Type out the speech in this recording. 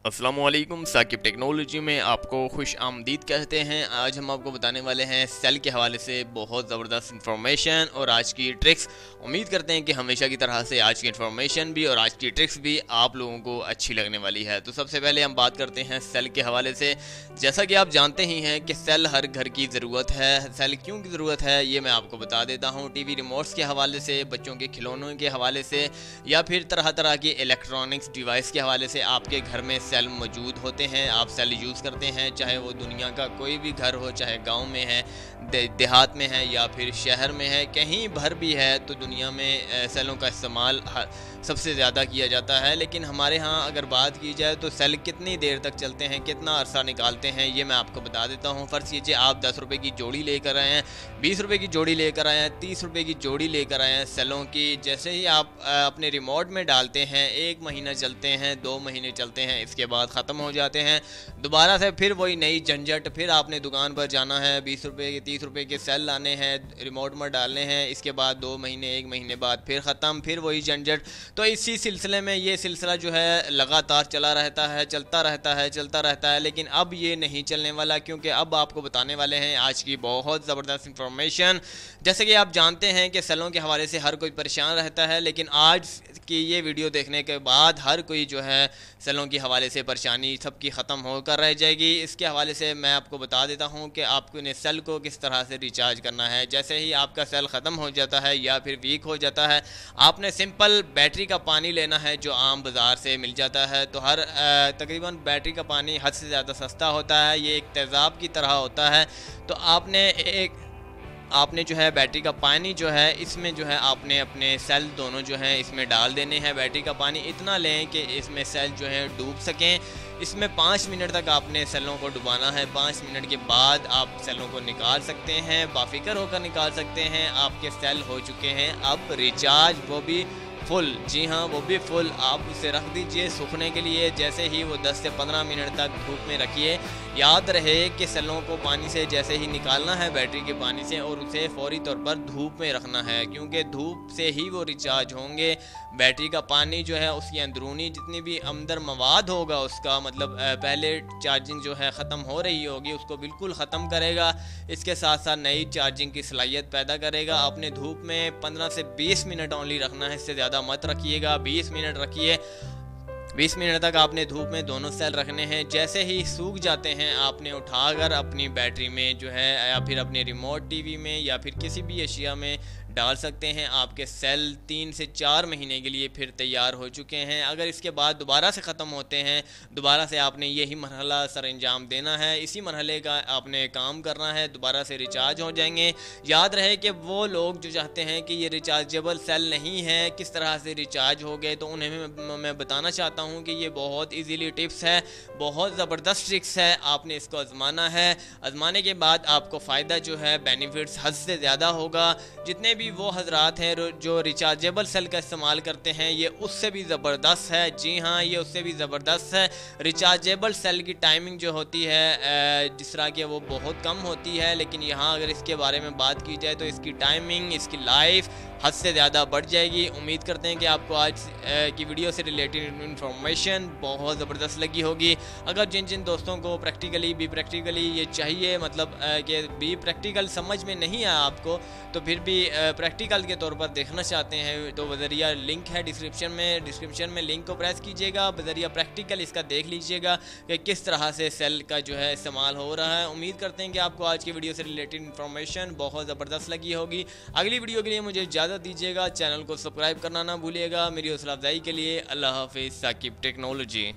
अस्सलामुअलैकुम। साकिब टेक्नोलॉजी में आपको खुश आमदीद कहते हैं। आज हम आपको बताने वाले हैं सेल के हवाले से बहुत ज़बरदस्त इन्फॉर्मेशन और आज की ट्रिक्स। उम्मीद करते हैं कि हमेशा की तरह से आज की इन्फॉर्मेशन भी और आज की ट्रिक्स भी आप लोगों को अच्छी लगने वाली है। तो सबसे पहले हम बात करते हैं सेल के हवाले से। जैसा कि आप जानते ही हैं कि सेल हर घर की ज़रूरत है। सेल क्यों की ज़रूरत है ये मैं आपको बता देता हूँ। टीवी रिमोट्स के हवाले से, बच्चों के खिलौनों के हवाले से या फिर तरह तरह की इलेक्ट्रॉनिक्स डिवाइस के हवाले से आपके घर में सेल मौजूद होते हैं। आप सेल यूज़ करते हैं, चाहे वो दुनिया का कोई भी घर हो, चाहे गांव में है, देहात में है या फिर शहर में है, कहीं भर भी है तो दुनिया में सेलों का इस्तेमाल सबसे ज़्यादा किया जाता है। लेकिन हमारे यहाँ अगर बात की जाए तो सेल कितनी देर तक चलते हैं, कितना अरसा निकालते हैं, ये मैं आपको बता देता हूँ। फ़र्ज़ कीजिए आप 10 रुपये की जोड़ी लेकर आए हैं, 20 रुपये की जोड़ी लेकर आए हैं, 30 रुपये की जोड़ी लेकर आए हैं सेलों की। जैसे ही आप अपने रिमोट में डालते हैं, 1 महीना चलते हैं, 2 महीने चलते हैं, इसके बाद ख़त्म हो जाते हैं। दोबारा से फिर वही नई झंझट, फिर आपने दुकान पर जाना है, 20 रुपये के 30 रुपये के सेल लाने हैं, रिमोट में डालने हैं, इसके बाद 2 महीने 1 महीने बाद फिर ख़त्म, फिर वही झंझट। तो इसी सिलसिले में ये सिलसिला जो है लगातार चला रहता है, चलता रहता है। लेकिन अब ये नहीं चलने वाला, क्योंकि अब आपको बताने वाले हैं आज की बहुत ज़बरदस्त इंफॉर्मेशन। जैसे कि आप जानते हैं कि सेलों के हवाले से हर कोई परेशान रहता है, लेकिन आज की ये वीडियो देखने के बाद हर कोई जो है सेलों के हवाले से परेशानी सबकी ख़त्म होकर रह जाएगी। इसके हवाले से मैं आपको बता देता हूँ कि आपको ने सेल को किस तरह से रिचार्ज करना है। जैसे ही आपका सेल ख़त्म हो जाता है या फिर वीक हो जाता है, आपने सिंपल बैटरी का पानी लेना है जो आम बाज़ार से मिल जाता है। तो हर तकरीबन बैटरी का पानी हद से ज़्यादा सस्ता होता है, ये एक तेज़ाब की तरह होता है। तो आपने जो है बैटरी का पानी जो है इसमें जो है आपने अपने सेल दोनों जो हैं इसमें डाल देने हैं। बैटरी का पानी इतना लें कि इसमें सेल जो है डूब सकें। इसमें 5 मिनट तक आपने सेलों को डुबाना है। 5 मिनट के बाद आप सेलों को निकाल सकते हैं, बाफिक्र होकर निकाल सकते हैं। आपके सेल हो चुके हैं अब रिचार्ज, वो भी फुल। जी हाँ, वो भी फुल। आप उसे रख दीजिए सूखने के लिए। जैसे ही वो 10 से 15 मिनट तक धूप में रखिए। याद रहे कि सेलों को पानी से जैसे ही निकालना है बैटरी के पानी से, और उसे फौरी तौर पर धूप में रखना है, क्योंकि धूप से ही वो रिचार्ज होंगे। बैटरी का पानी जो है उसकी अंदरूनी जितनी भी अंदर मवाद होगा उसका मतलब पहले चार्जिंग जो है ख़त्म हो रही होगी उसको बिल्कुल ख़त्म करेगा। इसके साथ साथ नई चार्जिंग की सलाहियत पैदा करेगा। आपने धूप में 15 से 20 मिनट ओनली रखना है, इससे ज़्यादा मत रखिएगा। 20 मिनट रखिए। 20 मिनट तक आपने धूप में दोनों सेल रखने हैं। जैसे ही सूख जाते हैं आपने उठाकर अपनी बैटरी में जो है या फिर अपने रिमोट टीवी में या फिर किसी भी अशिया में डाल सकते हैं। आपके सेल 3 से 4 महीने के लिए फिर तैयार हो चुके हैं। अगर इसके बाद दोबारा से ख़त्म होते हैं, दोबारा से आपने यही मरहला सर अंजाम देना है, इसी मरहले का आपने काम करना है, दोबारा से रिचार्ज हो जाएंगे। याद रहे कि वो लोग जो चाहते हैं कि ये रिचार्जेबल सेल नहीं है, किस तरह से रिचार्ज हो गए, तो उन्हें मैं बताना चाहता हूँ कि ये बहुत ईजीली टिप्स है, बहुत ज़बरदस्त ट्रिक्स है। आपने इसको आजमाना है। आजमाने के बाद आपको फ़ायदा जो है बेनिफिट्स हद से ज़्यादा होगा। जितने भी वो हजरात हैं जो रिचार्जेबल सेल का इस्तेमाल करते हैं ये उससे भी ज़बरदस्त है। जी हाँ, ये उससे भी ज़बरदस्त है। रिचार्जेबल सेल की टाइमिंग जो होती है जिस तरह की वो बहुत कम होती है, लेकिन यहाँ अगर इसके बारे में बात की जाए तो इसकी टाइमिंग, इसकी लाइफ हद से ज़्यादा बढ़ जाएगी। उम्मीद करते हैं कि आपको आज की वीडियो से रिलेटेड इन्फॉर्मेशन बहुत ज़बरदस्त लगी होगी। अगर जिन जिन दोस्तों को प्रैक्टिकली ये चाहिए, मतलब कि बी प्रैक्टिकल समझ में नहीं आया आपको, तो फिर भी प्रैक्टिकल के तौर पर देखना चाहते हैं तो बज़रिया लिंक है डिस्क्रिप्शन में लिंक को प्रेस कीजिएगा। बज़रिया प्रैक्टिकल इसका देख लीजिएगा कि किस तरह से सेल का जो है इस्तेमाल हो रहा है। उम्मीद करते हैं कि आपको आज की वीडियो से रिलेटेड इन्फॉर्मेशन बहुत ज़बरदस्त लगी होगी। अगली वीडियो के लिए मुझे इजाज़त दीजिएगा। चैनल को सब्सक्राइब करना ना भूलिएगा। मेरी हौसला अफजाई के लिए अल्लाह हाफिज़। साकिब टेक्नोलॉजी।